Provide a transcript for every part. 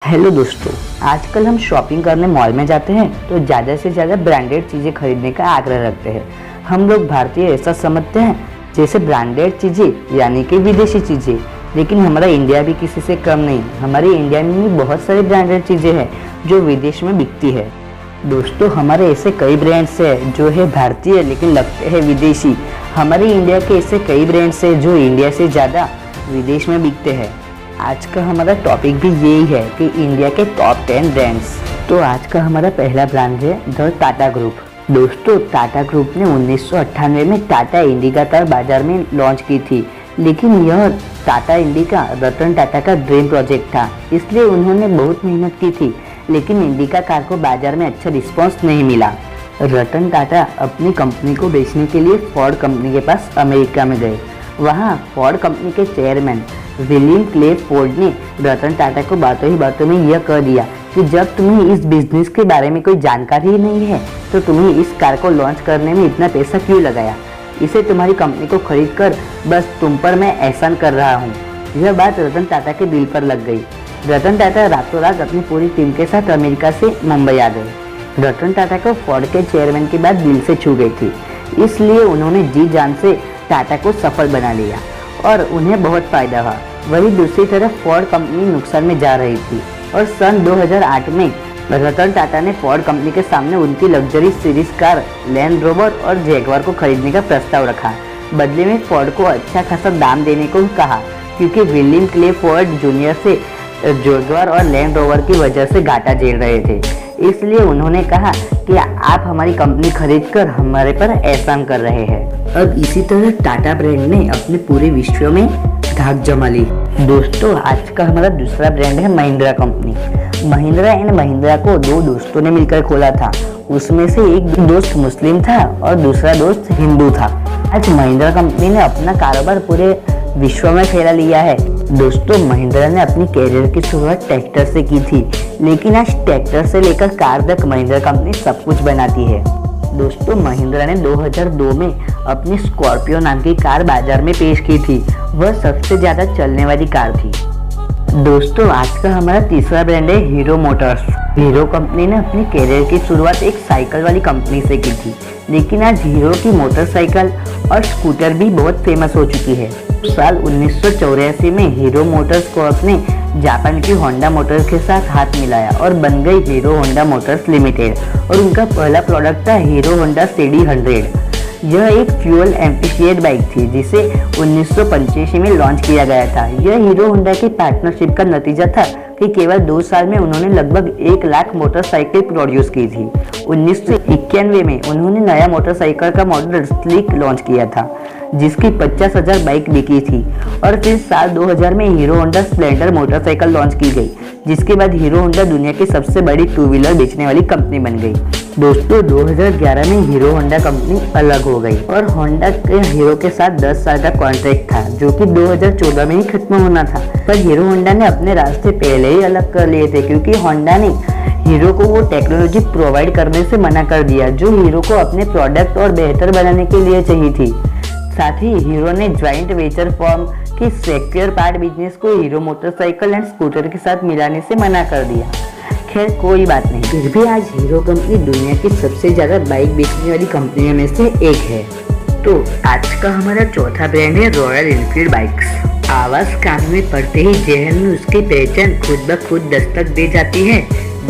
Hello दोस्तों, आजकल हम शॉपिंग करने मॉल में जाते हैं तो ज़्यादा से ज़्यादा ब्रांडेड चीज़ें खरीदने का आग्रह रखते हैं। हम लोग भारतीय ऐसा समझते हैं जैसे ब्रांडेड चीज़ें यानी कि विदेशी चीज़ें, लेकिन हमारा इंडिया भी किसी से कम नहीं। हमारे इंडिया में भी बहुत सारी ब्रांडेड चीज़ें हैं जो विदेश में बिकती है। दोस्तों, हमारे ऐसे कई ब्रांड्स हैं जो है भारतीय लेकिन लगते हैं विदेशी। हमारे इंडिया के ऐसे कई ब्रांड्स हैं जो इंडिया से ज़्यादा विदेश में बिकते हैं। आज का हमारा टॉपिक भी यही है कि इंडिया के टॉप 10 ब्रांड्स। तो आज का हमारा पहला ब्रांड है द टाटा ग्रुप। दोस्तों, टाटा ग्रुप ने 1998 में टाटा इंडिका कार बाजार में लॉन्च की थी, लेकिन यह टाटा इंडिका रतन टाटा का ड्रीम प्रोजेक्ट था, इसलिए उन्होंने बहुत मेहनत की थी, लेकिन इंडिका कार को बाजार में अच्छा रिस्पॉन्स नहीं मिला। रतन टाटा अपनी कंपनी को बेचने के लिए फोर्ड कंपनी के पास अमेरिका में गए। वहाँ फोर्ड कंपनी के चेयरमैन विलियम क्ले फोर्ड ने रतन टाटा को बातों ही बातों में यह कह दिया कि जब तुम्हें इस बिजनेस के बारे में कोई जानकारी ही नहीं है तो तुम्हें इस कार को लॉन्च करने में इतना पैसा क्यों लगाया। इसे तुम्हारी कंपनी को खरीद कर बस तुम पर मैं एहसान कर रहा हूँ। यह बात रतन टाटा के दिल पर लग गई। रतन टाटा रातों रात अपनी पूरी टीम के साथ अमेरिका से मुंबई आ गए। रतन टाटा को फोर्ड के चेयरमैन की बात दिल से छू गई थी, इसलिए उन्होंने जी जान से टाटा को सफल बना लिया और उन्हें बहुत फायदा हुआ। वहीं दूसरी तरफ फोर्ड कंपनी नुकसान में जा रही थी और सन 2008 में रतन टाटा ने फोर्ड कंपनी के सामने उनकी luxury series car land rover और जैगवार को खरीदने का प्रस्ताव रखा। बदले में फोर्ड को अच्छा खासा दाम देने को कहा, क्योंकि विलियम क्ले फोर्ड जूनियर से जैगवार और लैंड रोवर की वजह से घाटा झेल रहे थे। इसलिए उन्होंने कहा कि आप हमारी कंपनी खरीदकर हमारे पर एहसान कर रहे हैं। अब इसी तरह टाटा ब्रांड ने अपने पूरे विश्व में धाक जमा ली। दोस्तों, आज का हमारा दूसरा ब्रांड है महिंद्रा कंपनी। महिंद्रा एंड महिंद्रा को दो दोस्तों ने मिलकर खोला था। उसमें से एक दोस्त मुस्लिम था और दूसरा दोस्त हिंदू था। आज महिंद्रा कंपनी ने अपना कारोबार पूरे विश्व में फैला लिया है। दोस्तों, महिंद्रा ने अपनी कैरियर की शुरुआत ट्रैक्टर से की थी, लेकिन आज ट्रैक्टर से लेकर कार तक महिंद्रा कंपनी सब कुछ बनाती है। दोस्तों, महिंद्रा ने 2002 में अपनी स्कॉर्पियो नाम की कार बाजार में पेश की थी। वह सबसे ज्यादा चलने वाली कार थी। दोस्तों, आज का हमारा तीसरा ब्रांड है हीरो मोटर्स। हीरो कंपनी ने अपनी कैरियर की शुरुआत एक साइकिल वाली कंपनी से की थी, लेकिन आज हीरो की मोटरसाइकिल और स्कूटर भी बहुत फेमस हो चुकी है। साल 1984 में हीरो मोटर्स कॉर्प ने जापान की होंडा मोटर्स के साथ हाथ मिलाया और बन गई हीरो होंडा मोटर्स लिमिटेड, और उनका पहला प्रोडक्ट था हीरो होंडा CD 100। यह एक फ्यूल एफिशिएंट बाइक थी जिसे 1985 में लॉन्च किया गया था। यह हीरो होंडा की पार्टनरशिप का नतीजा था कि केवल 2 साल में उन्होंने लगभग 1 लाख मोटरसाइकिल प्रोड्यूस की थी। 1991 में उन्होंने नया मोटरसाइकिल का मॉडल स्लिक लॉन्च किया था, जिसकी 50,000 बाइक बिकी थी, और फिर साल 2000 में hero Honda Splendor motorcycle launch की गई, जिसके बाद हीरो होंडा दुनिया की सबसे बड़ी 2 व्हीलर बेचने वाली कंपनी बन गई। दोस्तों, 2011 में हीरो होंडा कंपनी अलग हो गई और होंडा के हीरो के साथ 10 साल का कॉन्ट्रैक्ट था, जो कि 2014 में ही खत्म होना था। पर हीरो होंडा ने अपने रास्ते पहले ही अलग कर लिए थे, क्योंकि होंडा ने हीरो को वो टेक्नोलॉजी प्रोवाइड करने से मना कर दिया जो हीरो को अपने प्रोडक्ट और बेहतर बनाने के लिए चाहिए थी। साथ ही हीरो ने ज्वाइंट वेंचर फॉर्म की स्पेयर पार्ट बिजनेस को हीरो मोटरसाइकिल एंड स्कूटर के साथ मिलाने से मना कर दिया। खैर, कोई बात नहीं, फिर भी आज हीरो कंपनी दुनिया की सबसे ज्यादा बाइक बेचने वाली कंपनियों में से एक है। तो आज का हमारा चौथा ब्रांड है रॉयल एनफील्ड बाइक्स। आवाज कान में पड़ते ही जहन में उसकी पहचान खुद ब खुद दस्तक दे जाती है।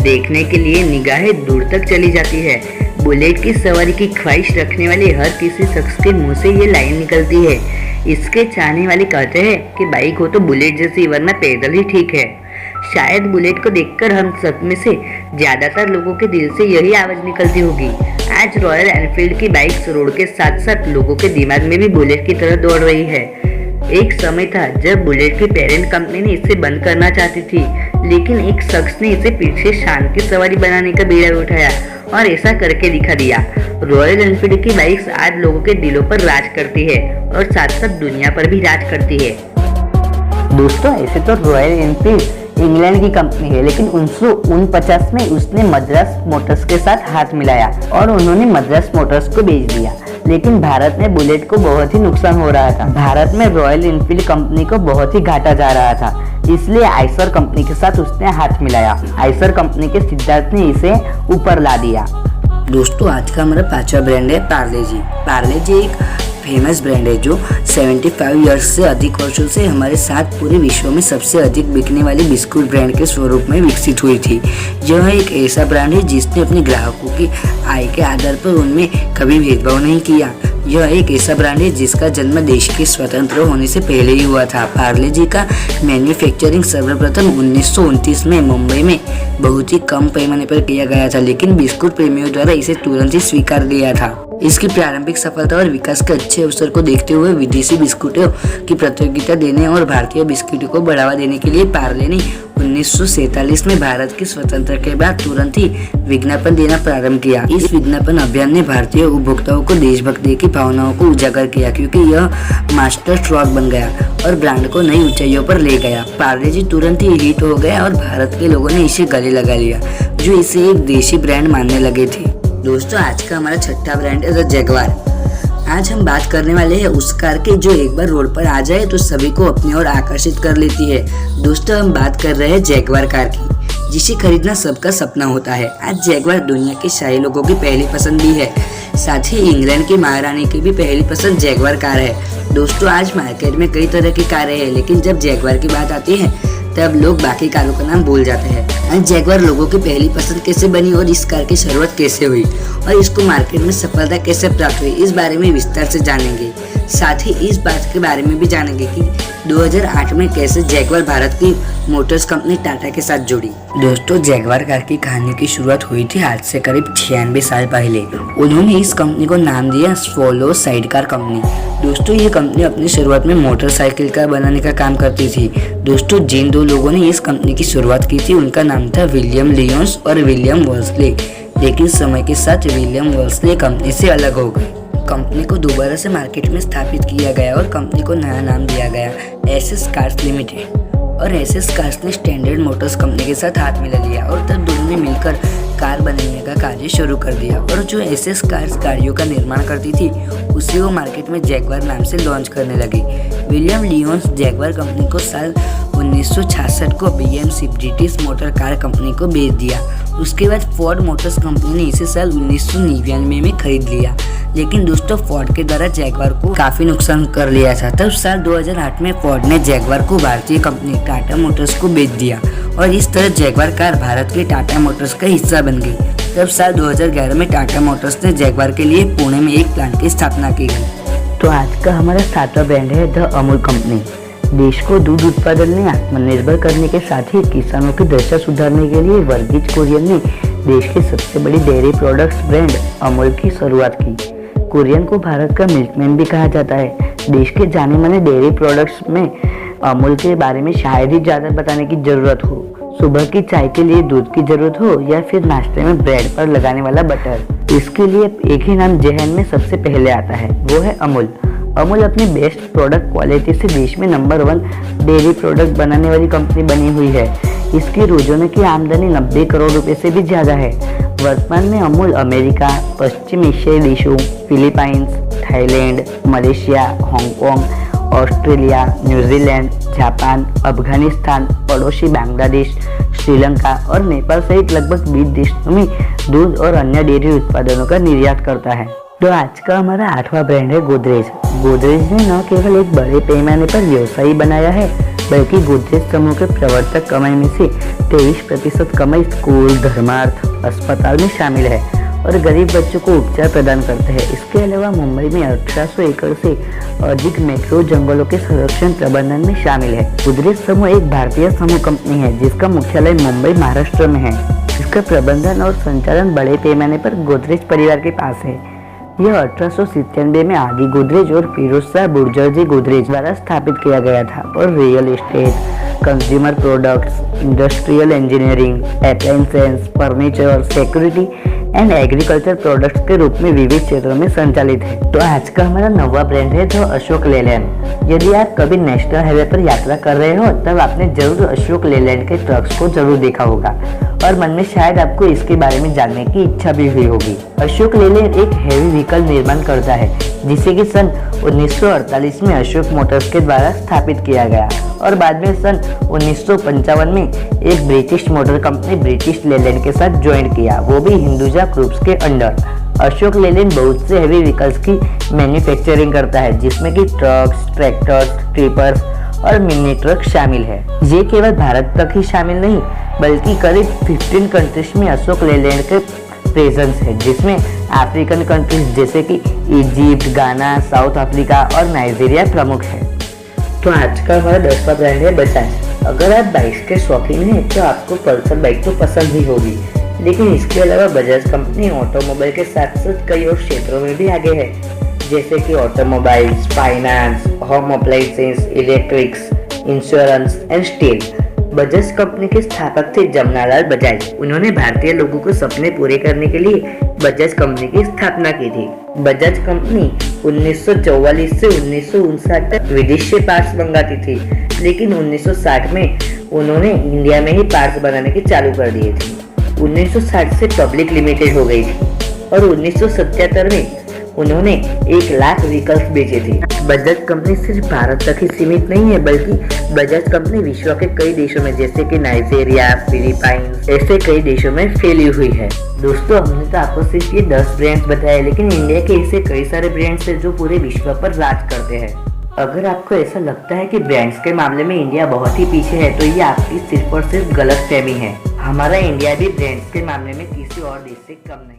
देखने के लिए निगाहें दूर तक चली जाती है। बुलेट की सवारी की ख्वाहिश रखने वाले हर किसी शख्स के मुंह से ये लाइन निकलती है। इसके चाहने वाले कहते हैं कि बाइक हो तो बुलेट जैसी, वरना पैदल ही ठीक है। शायद बुलेट को देखकर हम सब में से ज्यादातर लोगों के दिल से यही आवाज निकलती होगी। आज रॉयल एनफील्ड की बाइक्स रोड के साथ साथ लोगों के दिमाग में भी बुलेट की तरह दौड़ रही है। एक समय था जब बुलेट की पेरेंट कंपनी ने इसे बंद करना चाहती थी, लेकिन एक शख्स ने इसे पीछे शान की सवारी बनाने का बीड़ा उठाया और ऐसा करके दिखा दिया। रॉयल एनफील्ड की बाइक्स आज लोगों के दिलों पर राज करती है और साथ साथ दुनिया पर भी राज करती है। दोस्तों, ऐसे तो रॉयल एनफील्ड इंग्लैंड की कंपनी है, लेकिन 1949 में उसने मद्रास मोटर्स के साथ हाथ मिलाया और उन्होंने मद्रास मोटर्स को बेच दिया। लेकिन भारत में बुलेट को बहुत ही नुकसान हो रहा था। भारत में रॉयल एनफील्ड कंपनी को बहुत ही घाटा जा रहा था। इसलिए आइसर कंपनी के साथ उसने हाथ मिलाया। आइसर कंपनी के सिद्धांत ने इसे ऊपर ला दिया। दोस्तों आज का हमारा पांचवा ब्रांड है पार्ले जी। पार्ले जी एक फेमस ब्रांड है जो 75 इयर्स से अधिक वर्षों से हमारे साथ पूरे विश्व में सबसे अधिक बिकने वाली बिस्कुट ब्रांड के स्वरूप में विकसित हुई थी। यह एक ऐसा ब्रांड है जिसने अपने ग्राहकों की आय के आधार पर उनमें कभी भेदभाव नहीं किया। यह एक ऐसा ब्रांड है जिसका जन्म देश के स्वतंत्र होने से पहले ही हुआ था। पार्ले जी का मैन्युफैक्चरिंग सर्वप्रथम 1929 में मुंबई में बहुत ही कम पैमाने पर किया गया था, लेकिन बिस्कुट प्रेमियों द्वारा इसे तुरंत ही स्वीकार लिया था। इसकी प्रारंभिक सफलता और विकास के अच्छे अवसर को देखते हुए विदेशी बिस्कुटों की प्रतियोगिता देने और भारतीय बिस्कुटों को बढ़ावा देने के लिए पार्ले ने 1947 में भारत की स्वतंत्रता के बाद तुरंत ही विज्ञापन देना प्रारंभ किया। इस विज्ञापन अभियान ने भारतीय उपभोक्ताओं को देशभक्ति की भावनाओं को उजागर किया, क्योंकि यह मास्टर स्ट्रोक बन गया और ब्रांड को नई ऊंचाइयों पर ले गया। पार्ले जी तुरंत ही हिट हो गया और भारत के लोगों ने इसे गले लगा लिया, जो इसे एक देशी ब्रांड मानने लगे थे। दोस्तों आज का हमारा छठा ब्रांड है द जैगवार। आज हम बात करने वाले हैं उस कार की जो एक बार रोड पर आ जाए तो सभी को अपनी ओर आकर्षित कर लेती है। दोस्तों हम बात कर रहे हैं जैगवार कार की, जिसे खरीदना सबका सपना होता है। आज जैगवार दुनिया के शाही लोगों की पहली पसंद भी है, साथ ही इंग्लैंड की महारानी की भी पहली पसंद जैगवार कार है। दोस्तों आज मार्केट में कई तरह की कारें हैं, लेकिन जब जैगवार की बात आती है तब लोग बाकी कारों का नाम भूल जाते हैं। आज जैगवार लोगों की पहली पसंद कैसे बनी और इस कार की शुरुआत कैसे हुई और इसको मार्केट में सफलता कैसे प्राप्त हुई, इस बारे में विस्तार से जानेंगे। साथ ही इस बात के बारे में भी जानेंगे कि 2008 में कैसे जैगवार भारत की मोटर्स कंपनी टाटा के साथ जुड़ी। दोस्तों जैगवार कार की कहानी की शुरुआत हुई थी आज से करीब 96 साल पहले। उन्होंने इस कंपनी को नाम दिया स्वॉलो साइडकार कंपनी। दोस्तों ये कंपनी अपनी शुरुआत में मोटरसाइकिल कार बनाने का काम करती थी। दोस्तों जिन दो लोगों ने इस कंपनी की शुरुआत की थी उनका नाम था विलियम लियोन्स और विलियम वर्सले, लेकिन समय के साथ विलियम वर्सले कंपनी से अलग हो गए। कंपनी को दोबारा से मार्केट में स्थापित किया गया और कंपनी को नया नाम दिया गया एसएस कार्स लिमिटेड। और एसएस कार्स ने स्टैंडर्ड मोटर्स कंपनी के साथ हाथ मिला लिया और तब दोनों ने मिलकर कार बनाने का कार्य शुरू कर दिया। और जो एसएस कार्स गाड़ियों का निर्माण करती थी उसे वो मार्केट में जैगवार नाम से लॉन्च करने लगी। विलियम लियोन्स जैगवार कंपनी को साल 1966 को BMC British motor car company को बेच दिया। उसके बाद फोर्ड मोटर्स कंपनी ने इसे साल 1999 में खरीद लिया, लेकिन दोस्तों फोर्ड के द्वारा जैगवार को काफी नुकसान कर लिया था। तब साल 2008 में फोर्ड ने जैगवार को भारतीय कंपनी टाटा मोटर्स को बेच दिया और इस तरह जैगवार कार भारत के टाटा मोटर्स का हिस्सा बन गई। तब साल 2011 में टाटा मोटर्स ने जैगवार के लिए पुणे में एक प्लांट की स्थापना की गई। तो आज का हमारा सातवां ब्रांड है द अमूल कंपनी। देश को दूध उत्पादन में आत्मनिर्भर करने के साथ ही किसानों की दशा सुधारने के लिए वर्गीज कुरियन ने देश की सबसे बड़ी डेयरी प्रोडक्ट्स ब्रांड अमूल की शुरुआत की। कुरियन को भारत का मिल्कमैन भी कहा जाता है। देश के जाने माने डेयरी प्रोडक्ट्स में अमूल के बारे में शायद ही ज्यादा बताने की जरूरत हो। सुबह की चाय के लिए दूध की जरूरत हो या फिर नाश्ते में ब्रेड पर लगाने वाला बटर, इसके लिए एक ही नाम जहन में सबसे पहले आता है, वो है अमूल। अमूल अपनी बेस्ट प्रोडक्ट क्वालिटी से देश में नंबर 1 डेयरी प्रोडक्ट बनाने वाली कंपनी बनी हुई है। इसकी रोजाना की आमदनी 90 करोड़ रुपए से भी ज्यादा है। वर्तमान में अमूल अमेरिका, पश्चिम एशियाई देशों, Philippines, Thailand, Malaysia, Hong Kong, Australia, New Zealand, Japan, Afghanistan, पड़ोसी बांग्लादेश, श्रीलंका और नेपाल सहित लगभग 20 देशों में दूध और अन्य डेयरी उत्पादनों का निर्यात करता है। तो आज का हमारा 8वां ब्रांड है गोदरेज। गोदरेज ने न केवल एक बड़े पैमाने पर व्यवसायी बनाया है, बल्कि गोदरेज समूह के प्रवर्तक कमाई में से 23% कमाई स्कूल, धर्मार्थ, अस्पताल में शामिल है और गरीब बच्चों को उपचार प्रदान करते हैं। इसके अलावा मुंबई में 1800 एकड़ से अधिक मैक्रो जंगलों के संरक्षण प्रबंधन में शामिल है। गोदरेज समूह एक भारतीय समूह कंपनी है जिसका मुख्यालय मुंबई, महाराष्ट्र में है। इसका प्रबंधन और संचालन बड़े पैमाने पर गोदरेज परिवार के पास है। यह 1897 में आदि गोदरेज और फिरोज शाह बुर्जरजी गोदरेज द्वारा स्थापित किया गया था और real estate, consumer products, industrial engineering, appliances, furniture, security and agriculture products के रूप में विविध क्षेत्रों में संचालित है। तो आज का हमारा 9वां ब्रांड है जो अशोक लेलैंड। यदि आप कभी नेशनल हाईवे पर यात्रा कर रहे हो तब आपने जरूर अशोक लेलैंड के ट्रक्स को जरूर देखा होगा और मन में शायद आपको इसके बारे में जानने की इच्छा भी हुई होगी। अशोक लेलैंड एक हेवी व्हीकल निर्माण करता है जिसे कि सन 1948 में अशोक मोटर्स के द्वारा स्थापित किया गया और बाद में सन 1955 में एक British motor company British Leyland के साथ ज्वाइन किया, वो भी हिंदुजा ग्रुप्स के अंडर। अशोक लेलैंड बहुत से हेवी व्हीकल्स की मैन्युफैक्चरिंग करता है, जिसमें कि ट्रक्स, ट्रैक्टर्स, ट्रिपर्स और मिनी ट्रक शामिल है। ये केवल भारत तक ही शामिल नहीं, बल्कि करीब 15 कंट्रीज में अशोक लेलैंड के प्रेजेंस है, जिसमें अफ्रीकन कंट्रीज जैसे कि इजिप्ट, गाना, साउथ अफ्रीका और नाइजीरिया प्रमुख है। तो आज का हमारा 10वां ब्रांड है बजाज। अगर आप बाइक के शौकीन हैं तो आपको पल्सर बाइक तो पसंद ही होगी, लेकिन इसके अलावा बजाज कंपनी ऑटोमोबाइल के साथ साथ कई और क्षेत्रों में भी आगे है, जैसे कि automobiles, finance, home appliances, electrics, insurance and steel. Bajaj company के स्थापक थे जमनालाल बजाज। उन्होंने भारतीय लोगों को सपने पूरे करने के लिए बजाज कंपनी की स्थापना की थी। बजाज कंपनी 1944 से 1959 तक विदेश से पार्ट्स मंगाती थी, लेकिन 1960 में उन्होंने इंडिया में ही पार्ट्स बनाने के चालू कर दिए थे। 1960 से पब्लिक लिमिटेड हो गई थी और 1977 में उन्होंने 1 लाख व्हीकल्स बेचे थे। बजाज कंपनी सिर्फ भारत तक ही सीमित नहीं है, बल्कि बजाज कंपनी विश्व के कई देशों में जैसे कि नाइजीरिया, फिलीपाइंस ऐसे कई देशों में फैली हुई है। दोस्तों, हमने तो आपको सिर्फ ये 10 ब्रांड्स बताए, लेकिन इंडिया के ऐसे कई सारे ब्रांड्स हैं जो पूरे विश्व पर राज करते हैं। अगर आपको ऐसा लगता है कि ब्रांड्स के मामले में इंडिया बहुत ही पीछे है, तो ये आपकी सिर्फ और सिर्फ गलतफहमी है। हमारा इंडिया भी ब्रांड्स के मामले में किसी और देश से कम नहीं।